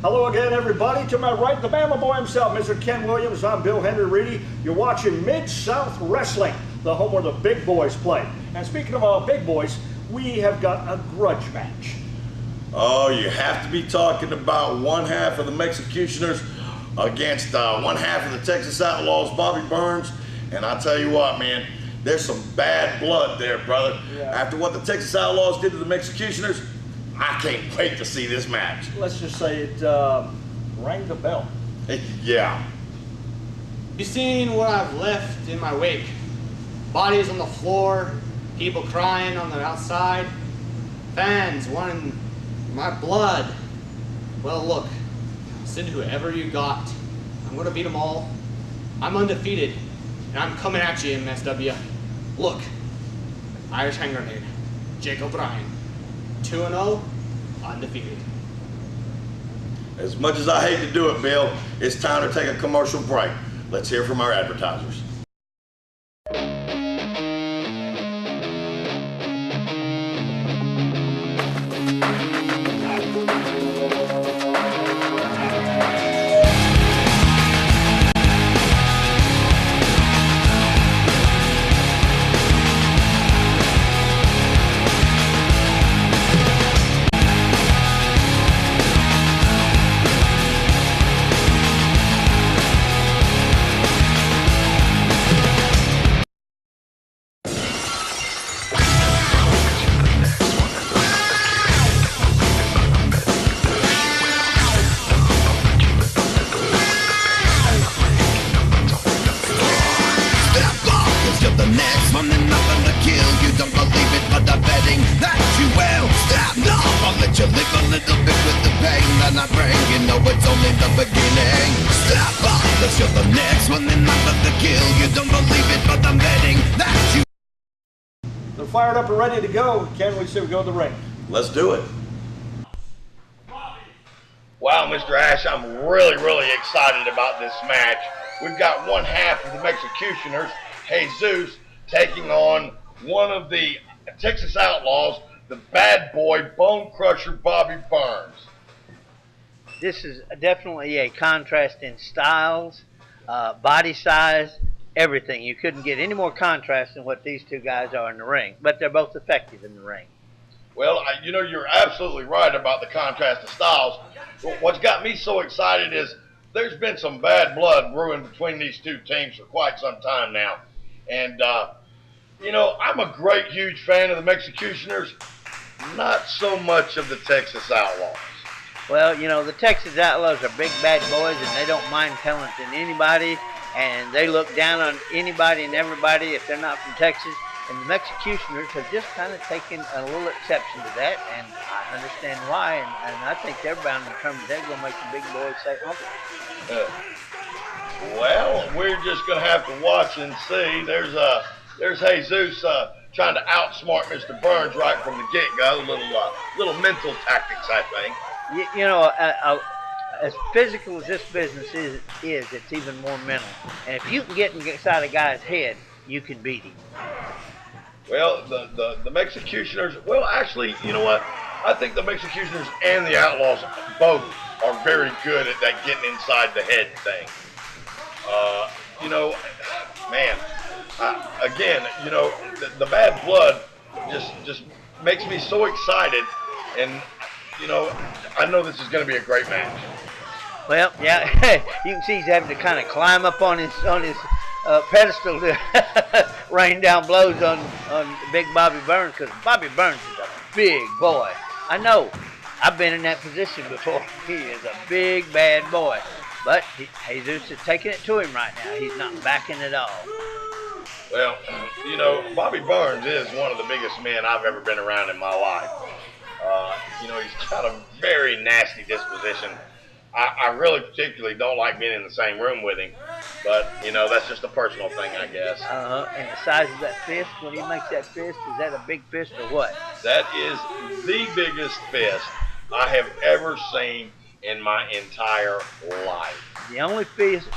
Hello again, everybody. To my right, the Bama boy himself, Mr. Ken Williams. I'm Bill Henry Reedy. You're watching Mid-South Wrestling, the home where the big boys play. And speaking of all big boys, we have got a grudge match. Oh, you have to be talking about one half of the Executioners against one half of the Texas Outlaws, Bobby Burns. And I tell you what, man, there's some bad blood there, brother. Yeah. After what the Texas Outlaws did to the Executioners, I can't wait to see this match. Let's just say it rang the bell. Yeah. You seen what I've left in my wake? Bodies on the floor, people crying on the outside, fans wanting my blood. Well, look, send whoever you got. I'm gonna beat them all. I'm undefeated, and I'm coming at you, MSW. Look, Irish Hand Grenade, Jake O'Brien. 2-0, undefeated. As much as I hate to do it, Bill, it's time to take a commercial break. Let's hear from our advertisers. They're fired up and ready to go. Can we say we go to the ring? Let's do it. Wow, Mr. Ash, I'm really excited about this match. We've got one half of the Executioners, Jesus, taking on one of the Texas Outlaws, the bad boy, Bone Crusher, Bobby Burns. This is definitely a contrast in styles, body size, everything. You couldn't get any more contrast than what these two guys are in the ring, but they're both effective in the ring. Well, you know, you're absolutely right about the contrast of styles. What's got me so excited is there's been some bad blood brewing between these two teams for quite some time now. And, you know, I'm a great, huge fan of the Executioners, not so much of the Texas Outlaws. Well, you know, the Texas Outlaws are big bad boys, and they don't mind talenting anybody, and they look down on anybody and everybody if they're not from Texas. And the Executioners have just kind of taken a little exception to that, and I understand why, and I think they're bound and determined they're going to make the big boys say, okay. Well, we're just going to have to watch and see. There's Jesus trying to outsmart Mr. Burns right from the get-go. Little mental tactics, I think. You know, as physical as this business is, it's even more mental. And if you can get inside a guy's head, you can beat him. Well, the Executioners, well, actually, you know what? I think the Executioners and the Outlaws both are very good at that getting inside the head thing. You know, man, again, you know, the bad blood just makes me so excited, and you know, I know this is going to be a great match. Well, yeah, you can see he's having to kind of climb up on his pedestal to rain down blows on big Bobby Burns, because Bobby Burns is a big boy. I know. I've been in that position before. He is a big, bad boy. But Jesus is taking it to him right now. He's not backing at all. Well, you know, Bobby Burns is one of the biggest men I've ever been around in my life. You know, he's got a very nasty disposition. I really particularly don't like being in the same room with him, but, you know, that's just a personal thing, I guess. And the size of that fist, when he makes that fist, is that a big fist or what? That is the biggest fist I have ever seen in my entire life. The only fist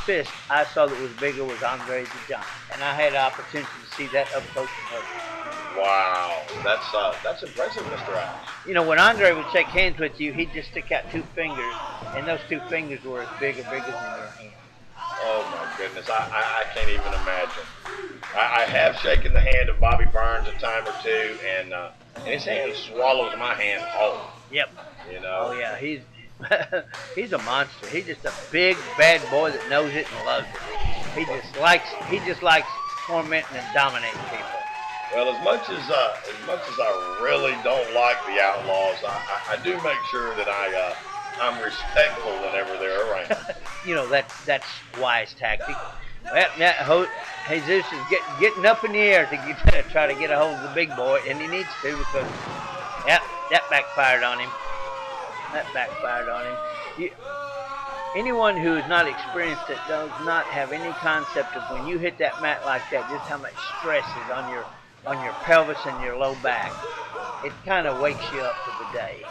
I saw that was bigger was Andre the Giant, and I had the opportunity to see that up close and personal. Wow, that's impressive, Mr. Ash. You know, when Andre would shake hands with you, he'd just stick out 2 fingers, and those 2 fingers were as big or bigger than your hand. Oh my goodness, I can't even imagine. I have shaken the hand of Bobby Burns a time or two, and his hand swallows my hand whole. Yep. You know. Oh yeah, he's he's a monster. He's just a big bad boy that knows it and loves it. He just likes tormenting and dominating people. Well, as much as I really don't like the Outlaws, I do make sure that I'm respectful whenever they're around. You know, that's wise tactic. Jesus is getting up in the air to try to get a hold of the big boy, and he needs to because that backfired on him. Anyone who is not experienced it does not have any concept of when you hit that mat like that, just how much stress is on your pelvis and your low back. It kind of wakes you up for the day.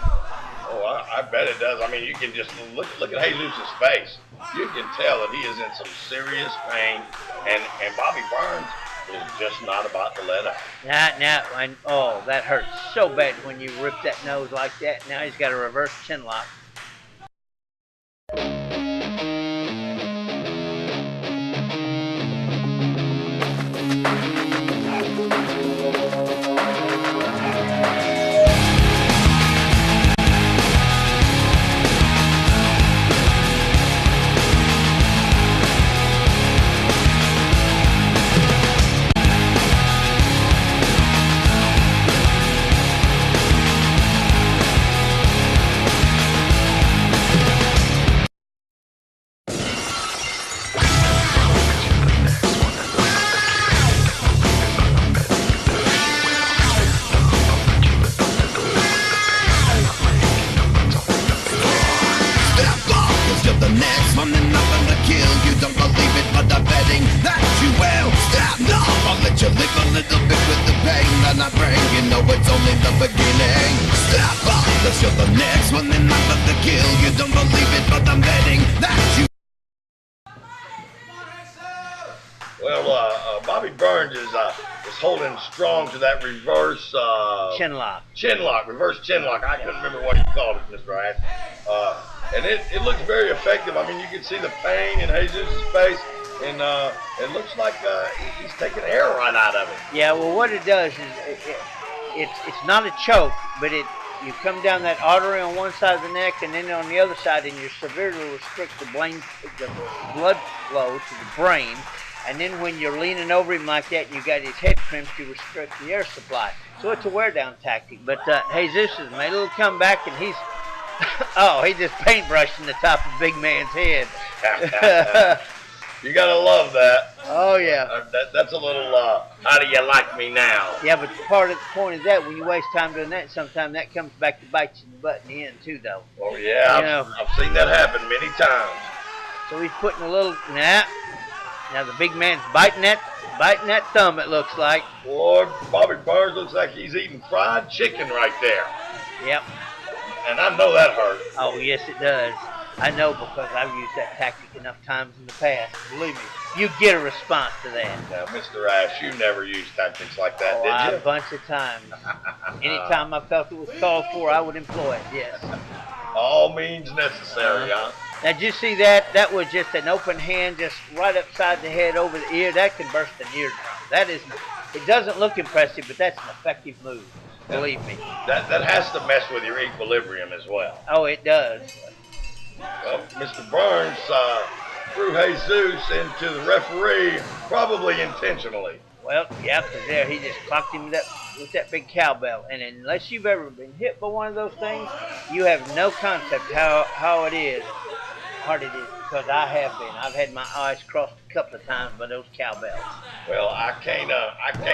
Oh, I bet it does. I mean, you can just look at Jesus' face. You can tell that he is in some serious pain, and Bobby Burns is just not about to let up. Oh, that hurts so bad when you rip that nose like that. Now he's got a reverse chin lock. Well, Bobby Burns is holding strong to that reverse chin lock. Reverse chin lock. I couldn't remember what you called it, Mr. Ash. And it looks very effective. I mean, you can see the pain in Jesus' face, and it looks like he's taking air right out of it. Yeah, well, what it does is it's not a choke, but you come down that artery on one side of the neck, and then on the other side, and you severely restrict the blood flow to the brain. And then when you're leaning over him like that and you got his head crimped, you restrict the air supply. So it's a wear down tactic. But Jesus has made a little comeback, and he's he just paintbrushing the top of Big Man's head. You gotta love that. Oh yeah. That's a little how do you like me now? Yeah, but part of the point is that when you waste time doing that, sometimes that comes back to bite you in the butt in the end too, though. Oh yeah, I've seen that happen many times. So he's putting a little Now the big man's biting that thumb, it looks like. Boy, Bobby Burns looks like he's eating fried chicken right there. Yep. And I know that hurt. Oh, yes, it does. I know because I've used that tactic enough times in the past. Believe me, you get a response to that. Now, Mr. Ash, you never used tactics like that, did you? A bunch of times. Anytime I felt it was called for, I would employ it, yes. All means necessary, huh? Now, did you see that? That was just an open hand, just right upside the head, over the ear. That can burst an eardrum. It doesn't look impressive, but that's an effective move. Believe me. That has to mess with your equilibrium as well. Oh, it does. Well, Mr. Burns threw Jesus into the referee, probably intentionally. Well, yeah, because there he just clocked him with that big cowbell. And unless you've ever been hit by one of those things, you have no concept how hard it is, because I have been. I've had my eyes crossed a couple of times by those cowbells. Well, I can't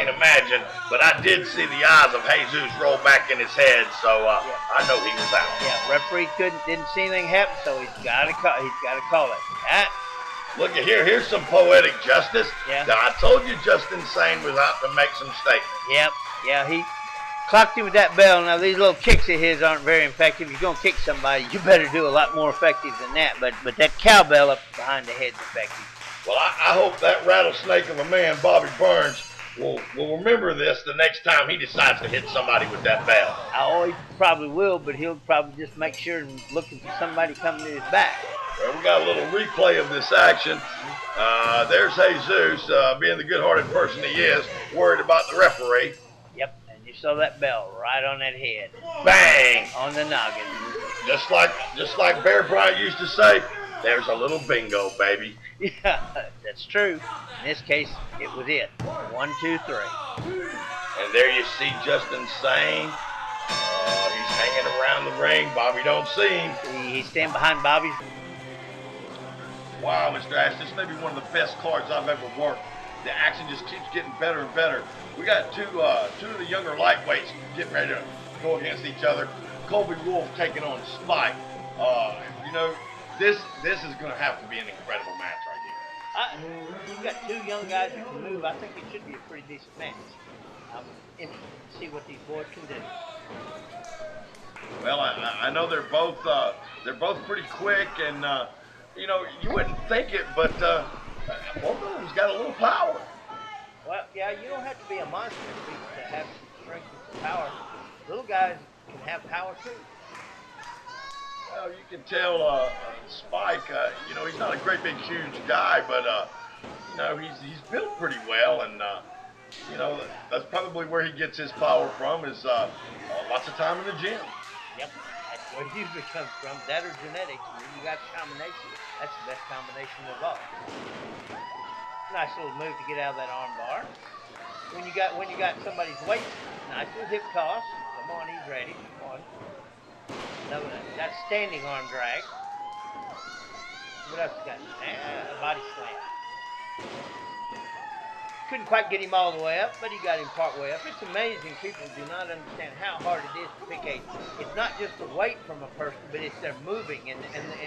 imagine, but I did see the eyes of Jesus roll back in his head, so I know he was out. Yeah, referee didn't see anything happen, so he's got to call it. Look at here. Here's some poetic justice. Yeah. Now, I told you Justin Sane was out to make some statements. Yep. Yeah, Clocked him with that bell. Now, these little kicks of his aren't very effective. If you're going to kick somebody, you better do a lot more effective than that. But that cowbell up behind the head's effective. Well, I hope that rattlesnake of a man, Bobby Burns, will remember this the next time he decides to hit somebody with that bell. Oh, he probably will, but he'll probably just make sure and looking for somebody coming to his back. Well, we got a little replay of this action. There's Jesus, being the good-hearted person he is, worried about the referee. Yep, and you saw that bell right on that head. Bang! On the noggin. Just like Bear Bryant used to say, there's a little bingo, baby. Yeah, that's true. In this case, it was it. 1, 2, 3. And there you see Justin Sane. He's hanging around the ring. Bobby don't see him. He's standing behind Bobby's. Wow, Mr. Ash, this may be one of the best cards I've ever worked. The action just keeps getting better and better. We got two of the younger lightweights getting ready to go against each other. Colby Wolf taking on Spike. You know, this is going to have to be an incredible match right here. You've got two young guys who can move. I think it should be a pretty decent match. I'm interested to see what these boys can do. Well, I know they're both pretty quick, and you know, you wouldn't think it, but both of them's got a little power. Well, yeah, you don't have to be a monster to have some strength and some power. Little guys can have power too. Well, you can tell Spike, you know, he's not a great big huge guy, but you know, he's built pretty well, and you know, that's probably where he gets his power from, is lots of time in the gym. Yep, that's where it usually comes from. That or genetics. When you got the combination, that's the best combination of all. Nice little move to get out of that arm bar. When you got somebody's weight, nice little hip toss. Come on, he's ready. Come on. That's standing arm drag. What else you got? A body slam. Couldn't quite get him all the way up, but he got him part way up. It's amazing. People do not understand how hard it is to pick it's not just the weight from a person, but it's their moving, and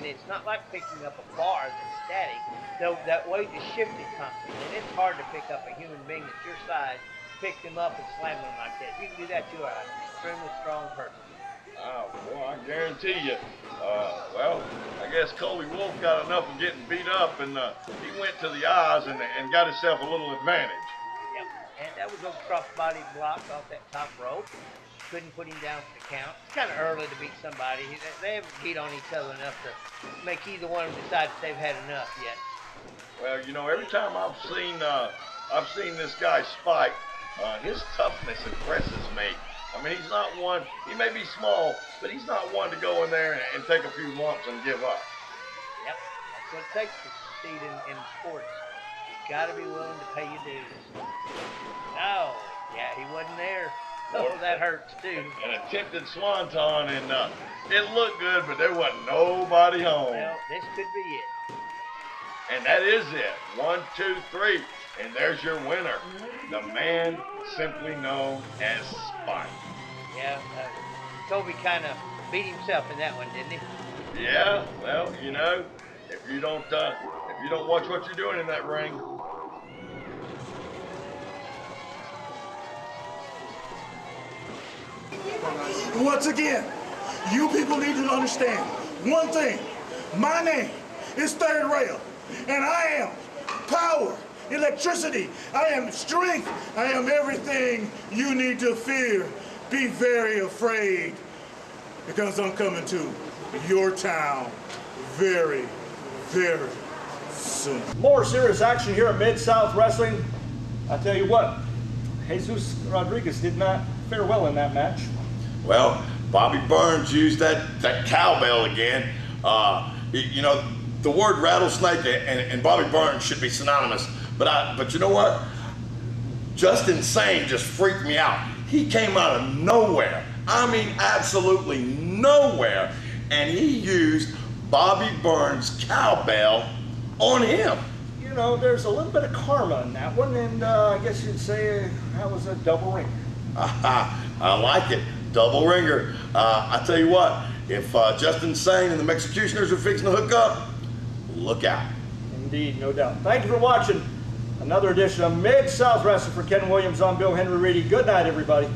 it's not like picking up a bar that's static. So that weight is shifted constantly, and it's hard to pick up a human being that's your size, pick them up and slam them like that. If you can do that, you're an extremely strong person. Oh, boy, I guarantee you. Well, I guess Colby Wolf got enough of getting beat up, and he went to the eyes and got himself a little advantage. Yep, and that was a crossbody block off that top rope. Couldn't put him down for the count. It's kind of early to beat somebody. They haven't beat on each other enough to make either one of them decide that they've had enough yet. Well, you know, every time I've seen this guy Spike, his toughness impresses me. I mean, he's not one, he may be small, but he's not one to go in there and take a few lumps and give up. Yep, that's what it takes to succeed in sports. You've got to be willing to pay your dues. Oh, yeah, he wasn't there. Oh, that hurts too. An attempted swanton, and it looked good, but there wasn't nobody home. Well, this could be it. And that is it. 1, 2, 3. And there's your winner, the man simply known as Spike. Yeah, Colby kind of beat himself in that one, didn't he? Yeah, well, you know, if you don't watch what you're doing in that ring. Once again, you people need to understand one thing. My name is Third Rail, and I am power. Electricity, I am strength, I am everything you need to fear. Be very afraid, because I'm coming to your town very, very soon. More serious action here at Mid-South Wrestling. I tell you what, Jesus Rodriguez did not fare well in that match. Well, Bobby Burns used that cowbell again. You know, the word rattlesnake and Bobby Burns should be synonymous. But you know what? Justin Sane just freaked me out. He came out of nowhere. I mean, absolutely nowhere. And he used Bobby Burns' cowbell on him. You know, there's a little bit of karma in that one, and I guess you'd say that was a double ring. I like it. Double ringer. I tell you what, if Justin Sane and the Executioners are fixing to hook up, look out. Indeed, no doubt. Thank you for watching another edition of Mid-South Wrestling. For Ken Williams, I'm Bill Henry Reedy. Good night, everybody.